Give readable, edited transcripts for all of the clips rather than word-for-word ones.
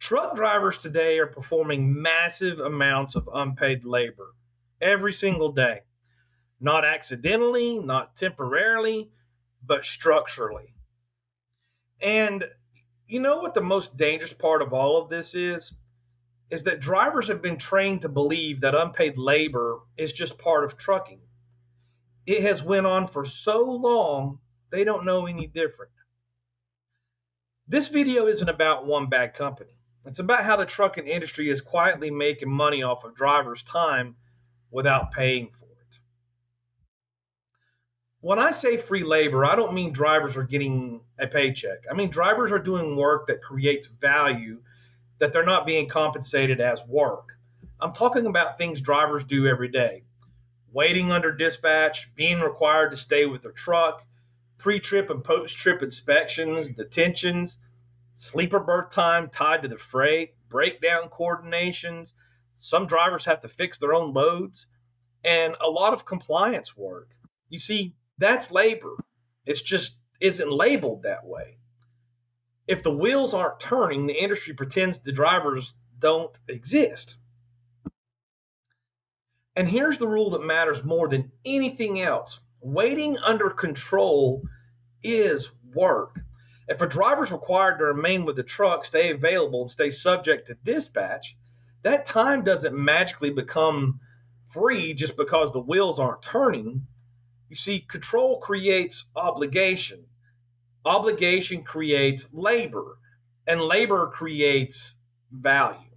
Truck drivers today are performing massive amounts of unpaid labor every single day, not accidentally, not temporarily, but structurally. And you know what the most dangerous part of all of this is? Is that drivers have been trained to believe that unpaid labor is just part of trucking. It has went on for so long, they don't know any different. This video isn't about one bad company. It's about how the trucking industry is quietly making money off of drivers' time without paying for it. When I say free labor, I don't mean drivers are getting a paycheck. I mean drivers are doing work that creates value that they're not being compensated as work. I'm talking about things drivers do every day: waiting under dispatch, being required to stay with their truck, pre trip and post trip inspections, detentions, sleeper berth time tied to the freight, breakdown coordinations. Some drivers have to fix their own loads, and a lot of compliance work. You see, that's labor. It's just isn't labeled that way. If the wheels aren't turning, the industry pretends the drivers don't exist. And here's the rule that matters more than anything else: waiting under control is work. If a driver is required to remain with the truck, stay available, and stay subject to dispatch, that time doesn't magically become free just because the wheels aren't turning. You see, control creates obligation. Obligation creates labor, and labor creates value.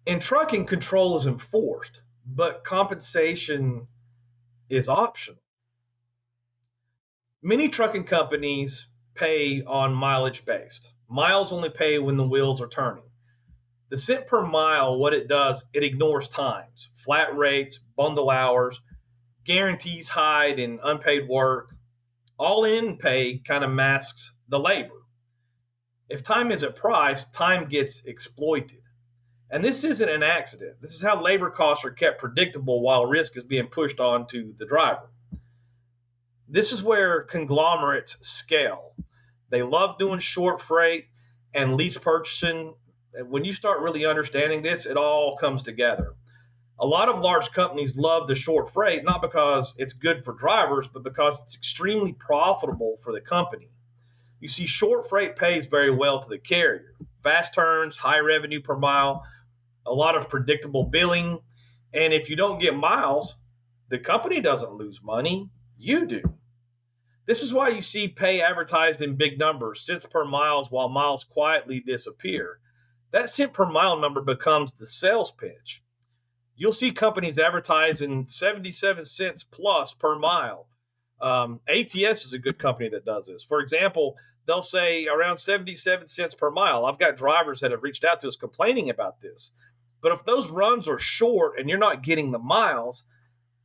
In trucking, control is enforced, but compensation is optional. Many trucking companies pay on mileage based. Miles only pay when the wheels are turning. The cent per mile, what it does, it ignores times, flat rates, bundle hours, guarantees hide and unpaid work. All in pay kind of masks the labor. If time isn't priced, time gets exploited. And this isn't an accident. This is how labor costs are kept predictable while risk is being pushed on to the driver. This is where conglomerates scale. They love doing short freight and lease purchasing. When you start really understanding this, it all comes together. A lot of large companies love the short freight, not because it's good for drivers, but because it's extremely profitable for the company. You see, short freight pays very well to the carrier. Fast turns, high revenue per mile, a lot of predictable billing. And if you don't get miles, the company doesn't lose money, you do. This is why you see pay advertised in big numbers, cents per miles, while miles quietly disappear. That cent per mile number becomes the sales pitch. You'll see companies advertising 77 cents plus per mile. ATS is a good company that does this. For example, they'll say around 77 cents per mile. I've got drivers that have reached out to us complaining about this. But if those runs are short and you're not getting the miles,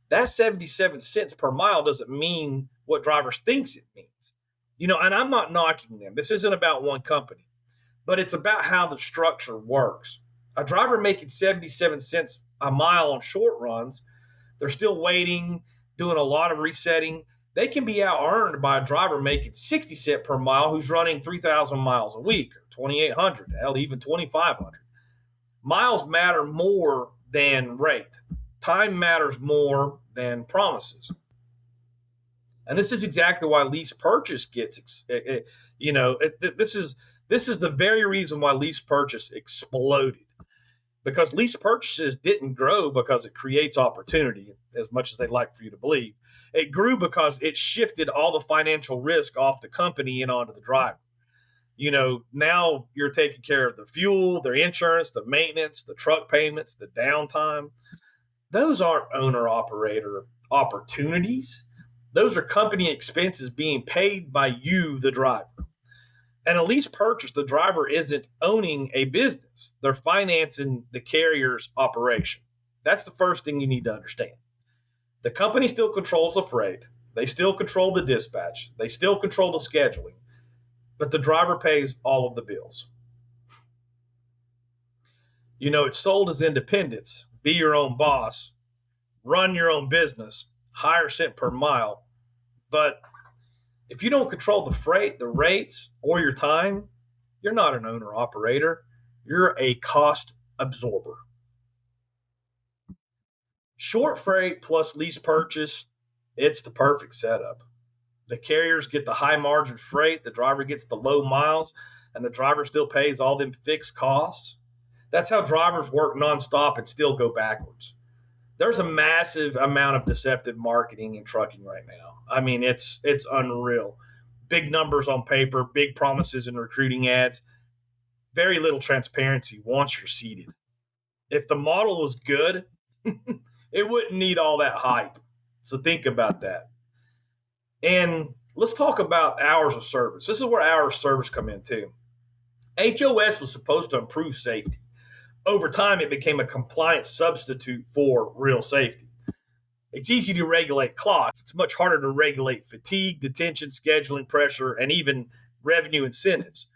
that 77 cents per mile doesn't mean what drivers thinks it means. And I'm not knocking them. This isn't about one company, but it's about how the structure works. A driver making 77 cents a mile on short runs, they're still waiting, doing a lot of resetting. They can be out earned by a driver making 60 cents per mile who's running 3,000 miles a week, or 2,800, hell, even 2,500. Miles matter more than rate. Time matters more than promises. And this is exactly why lease purchase gets, this is the very reason why lease purchase exploded. Because lease purchases didn't grow because it creates opportunity, as much as they'd like for you to believe. It grew because it shifted all the financial risk off the company and onto the driver. Now you're taking care of the fuel, their insurance, the maintenance, the truck payments, the downtime. Those aren't owner operator opportunities. Those are company expenses being paid by you, the driver. And a lease purchase, the driver isn't owning a business. They're financing the carrier's operation. That's the first thing you need to understand. The company still controls the freight. They still control the dispatch. They still control the scheduling. But the driver pays all of the bills. It's sold as independence. Be your own boss. Run your own business. Higher cent per mile. But if you don't control the freight, the rates, or your time, You're not an owner operator, you're a cost absorber. Short freight plus lease purchase, it's the perfect setup. The carriers get the high margin freight, the driver gets the low miles, and the driver still pays all them fixed costs. That's how drivers work nonstop and still go backwards. There's a massive amount of deceptive marketing in trucking right now. I mean, it's unreal. Big numbers on paper, big promises in recruiting ads, very little transparency once you're seated. If the model was good, it wouldn't need all that hype. So think about that. And let's talk about hours of service. This is where hours of service come in too. HOS was supposed to improve safety. Over time, it became a compliance substitute for real safety. It's easy to regulate clocks. It's much harder to regulate fatigue, detention, scheduling pressure, and even revenue incentives.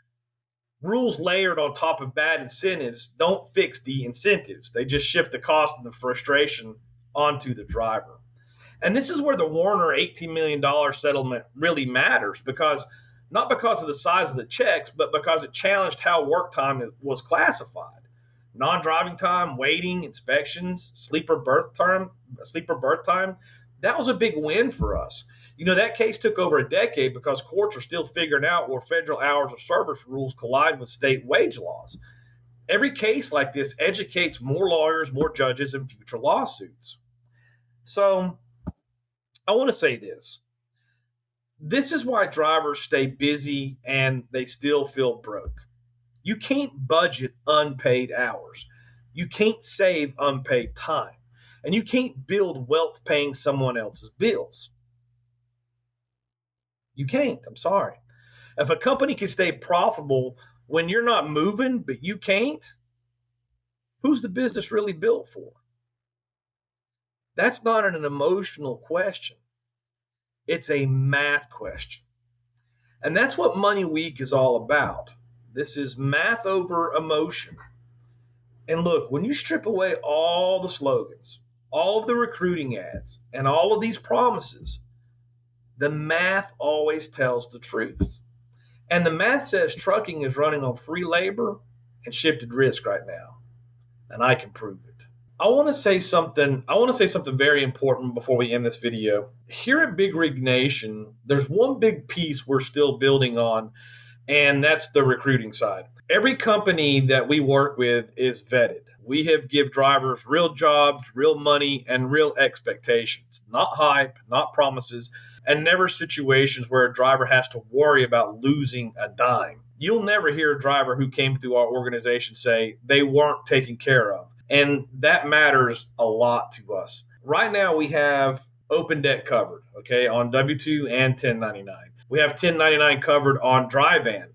Rules layered on top of bad incentives don't fix the incentives. They just shift the cost and the frustration onto the driver. And this is where the Werner $18 million settlement really matters because not because of the size of the checks, but because it challenged how work time was classified. Non-driving time, waiting, inspections, sleeper berth time, that was a big win for us. That case took over a decade because courts are still figuring out where federal hours of service rules collide with state wage laws. Every case like this educates more lawyers, more judges, and future lawsuits. So I want to say this. This is why drivers stay busy and they still feel broke. You can't budget unpaid hours. You can't save unpaid time. And you can't build wealth paying someone else's bills. You can't. I'm sorry. If a company can stay profitable when you're not moving, but you can't, who's the business really built for? That's not an emotional question. It's a math question. And that's what Money Week is all about. This is math over emotion. And look, when you strip away all the slogans, all of the recruiting ads, and all of these promises, the math always tells the truth. And the math says trucking is running on free labor and shifted risk right now. And I can prove it. I want to say something very important before we end this video. Here at Big Rig Nation, there's one big piece we're still building on, and that's the recruiting side. Every company that we work with is vetted. We have give drivers real jobs, real money, and real expectations. Not hype, not promises, and never situations where a driver has to worry about losing a dime. You'll never hear a driver who came through our organization say they weren't taken care of. And that matters a lot to us. Right now, we have open deck covered, okay, on W-2 and 1099. We have 1099 covered on dry van.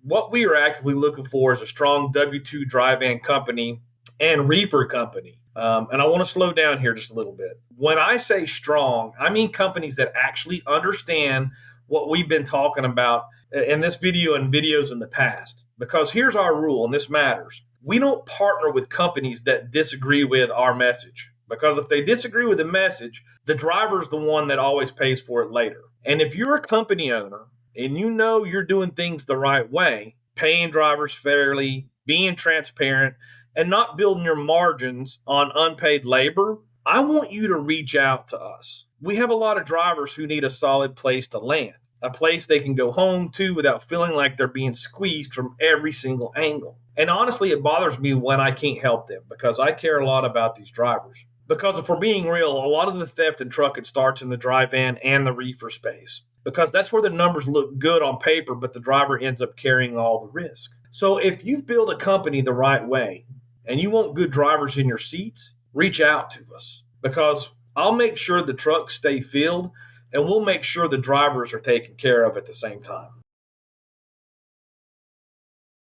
What we are actively looking for is a strong W-2 dry van company and reefer company. And I want to slow down here just a little bit. When I say strong, I mean companies that actually understand what we've been talking about in this video and videos in the past. Because here's our rule, and this matters. We don't partner with companies that disagree with our message. Because if they disagree with the message, the driver's the one that always pays for it later. And if you're a company owner and you know you're doing things the right way, paying drivers fairly, being transparent, and not building your margins on unpaid labor, I want you to reach out to us. We have a lot of drivers who need a solid place to land, a place they can go home to without feeling like they're being squeezed from every single angle. And honestly, it bothers me when I can't help them because I care a lot about these drivers. Because if we're being real, a lot of the theft in trucking starts in the dry van and the reefer space. Because that's where the numbers look good on paper, but the driver ends up carrying all the risk. So if you've built a company the right way and you want good drivers in your seats, reach out to us. Because I'll make sure the trucks stay filled and we'll make sure the drivers are taken care of at the same time.